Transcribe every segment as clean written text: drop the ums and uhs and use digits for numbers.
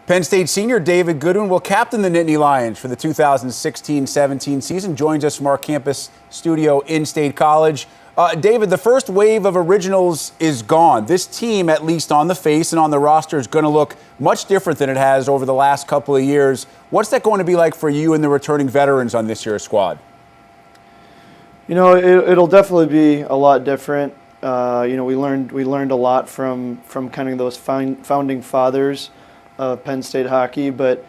Penn State senior David Goodwin will captain the Nittany Lions for the 2016-17 season. Joins us from our campus studio in State College. David, the first wave of originals is gone. This team, at least on the face and on the roster, is going to look much different than it has over the last couple of years. What's that going to be like for you and the returning veterans on this year's squad? You know, it'll definitely be a lot different. We learned a lot from kind of those founding fathers of Penn State hockey, but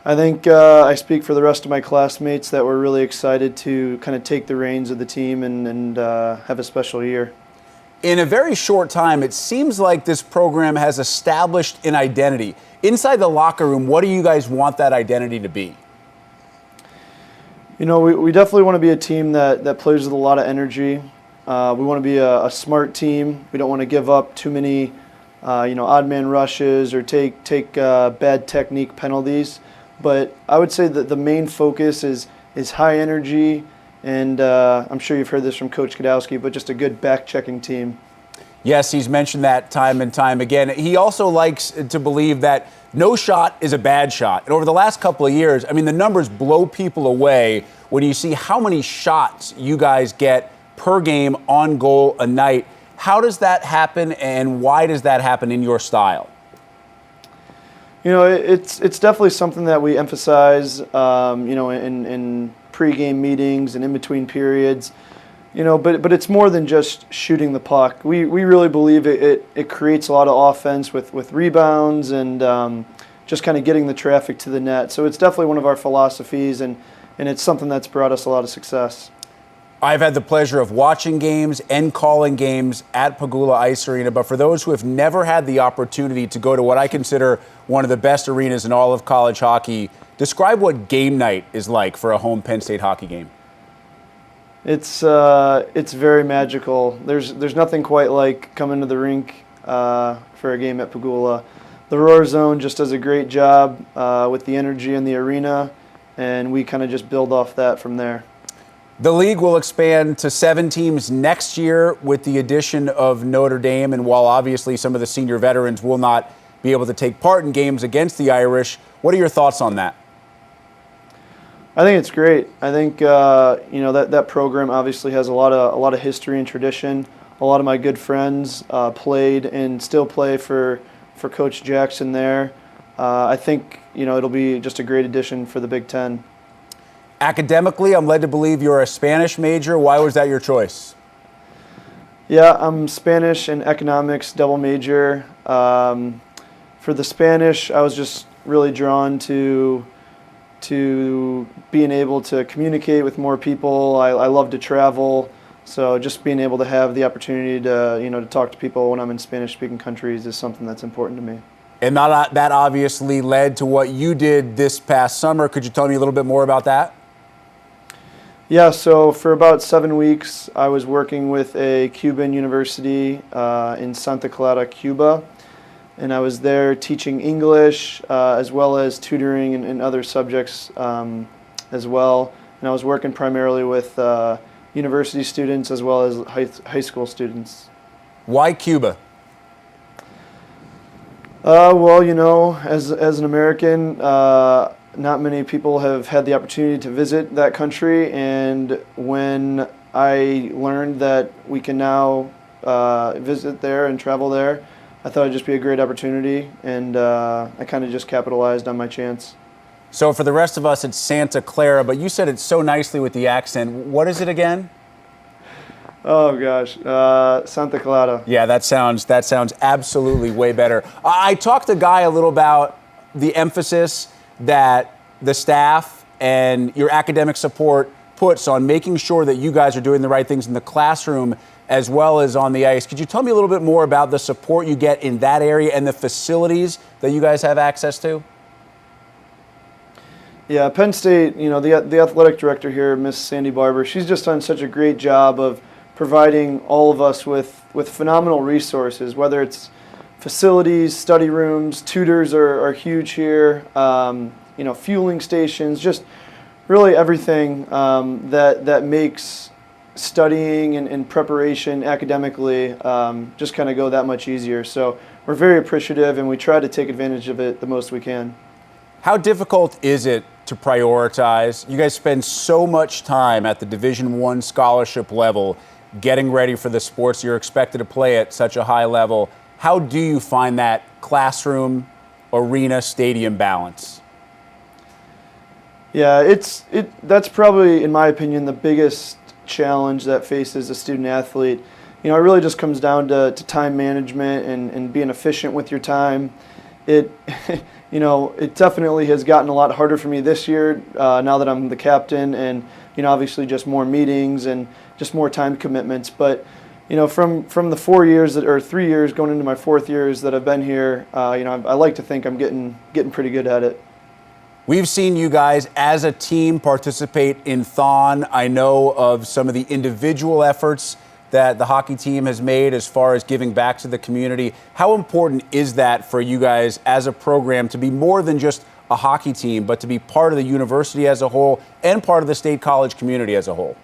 I think I speak for the rest of my classmates that we're really excited to kind of take the reins of the team and have a special year. In a very short time, it seems like this program has established an identity. Inside the locker room, what do you guys want that identity to be? You know, we definitely want to be a team that plays with a lot of energy. We want to be a smart team. We don't want to give up too many odd man rushes or take bad technique penalties. But I would say that the main focus is high energy, and I'm sure you've heard this from Coach Godowski, but just a good back-checking team. Yes, he's mentioned that time and time again. He also likes to believe that no shot is a bad shot. And over the last couple of years, I mean, the numbers blow people away when you see how many shots you guys get per game on goal a night. How does that happen, and why does that happen in your style? You know, it's definitely something that we emphasize, in pregame meetings and in between periods. You know, but it's more than just shooting the puck. We really believe it creates a lot of offense with rebounds and just kind of getting the traffic to the net. So it's definitely one of our philosophies, and it's something that's brought us a lot of success. I've had the pleasure of watching games and calling games at Pegula Ice Arena, but for those who have never had the opportunity to go to what I consider one of the best arenas in all of college hockey, describe what game night is like for a home Penn State hockey game. It's very magical. There's nothing quite like coming to the rink for a game at Pegula. The Roar Zone just does a great job with the energy in the arena, and we kind of just build off that from there. The league will expand to 7 teams next year with the addition of Notre Dame, and while obviously some of the senior veterans will not be able to take part in games against the Irish, what are your thoughts on that? I think it's great. I think that program obviously has a lot of history and tradition. A lot of my good friends played and still play for Coach Jackson there. I think it'll be just a great addition for the Big Ten. Academically, I'm led to believe you're a Spanish major. Why was that your choice? Yeah, I'm Spanish and economics double major. For the Spanish, I was just really drawn to being able to communicate with more people. I love to travel, so just being able to have the opportunity to talk to people when I'm in Spanish-speaking countries is something that's important to me. And that obviously led to what you did this past summer. Could you tell me a little bit more about that? Yeah, so for about 7 weeks, I was working with a Cuban university in Santa Clara, Cuba, and I was there teaching English as well as tutoring and other subjects as well. And I was working primarily with university students as well as high school students. Why Cuba? Well, as an American, not many people have had the opportunity to visit that country, and when I learned that we can now visit there and travel there, I thought it'd just be a great opportunity, and I kind of just capitalized on my chance. So for the rest of us, it's Santa Clara, but you said it so nicely with the accent. What is it again? Oh gosh, Santa Clara. Yeah, that sounds absolutely way better. I talked to Guy a little about the emphasis that the staff and your academic support puts on making sure that you guys are doing the right things in the classroom as well as on the ice. Could you tell me a little bit more about the support you get in that area and the facilities that you guys have access to? Yeah, Penn State, the athletic director here, Miss Sandy Barber, she's just done such a great job of providing all of us with phenomenal resources, whether it's facilities, study rooms, tutors are huge here, fueling stations, just really everything that makes studying and preparation academically just kind of go that much easier. So we're very appreciative, and we try to take advantage of it the most we can. How difficult is it to prioritize? You guys spend so much time at the Division I scholarship level getting ready for the sports you're expected to play at such a high level. How do you find that classroom, arena, stadium balance? Yeah, that's probably, in my opinion, the biggest challenge that faces a student athlete. You know, it really just comes down to time management and being efficient with your time. It definitely has gotten a lot harder for me this year now that I'm the captain, and obviously just more meetings and just more time commitments. But from the 4 years or 3 years going into my 4th years that I've been here, I like to think I'm getting pretty good at it. We've seen you guys as a team participate in Thon. I know of some of the individual efforts that the hockey team has made as far as giving back to the community. How important is that for you guys as a program to be more than just a hockey team, but to be part of the university as a whole and part of the state college community as a whole?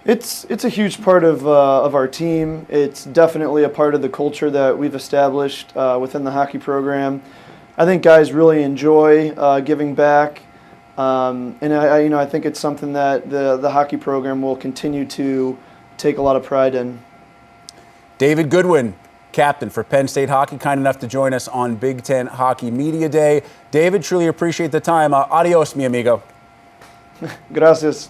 It's a huge part of our team. It's definitely a part of the culture that we've established within the hockey program. I think guys really enjoy giving back, and I think it's something that the hockey program will continue to take a lot of pride in. David Goodwin, captain for Penn State hockey, kind enough to join us on Big Ten Hockey Media Day. David, truly appreciate the time. Adios, mi amigo. Gracias.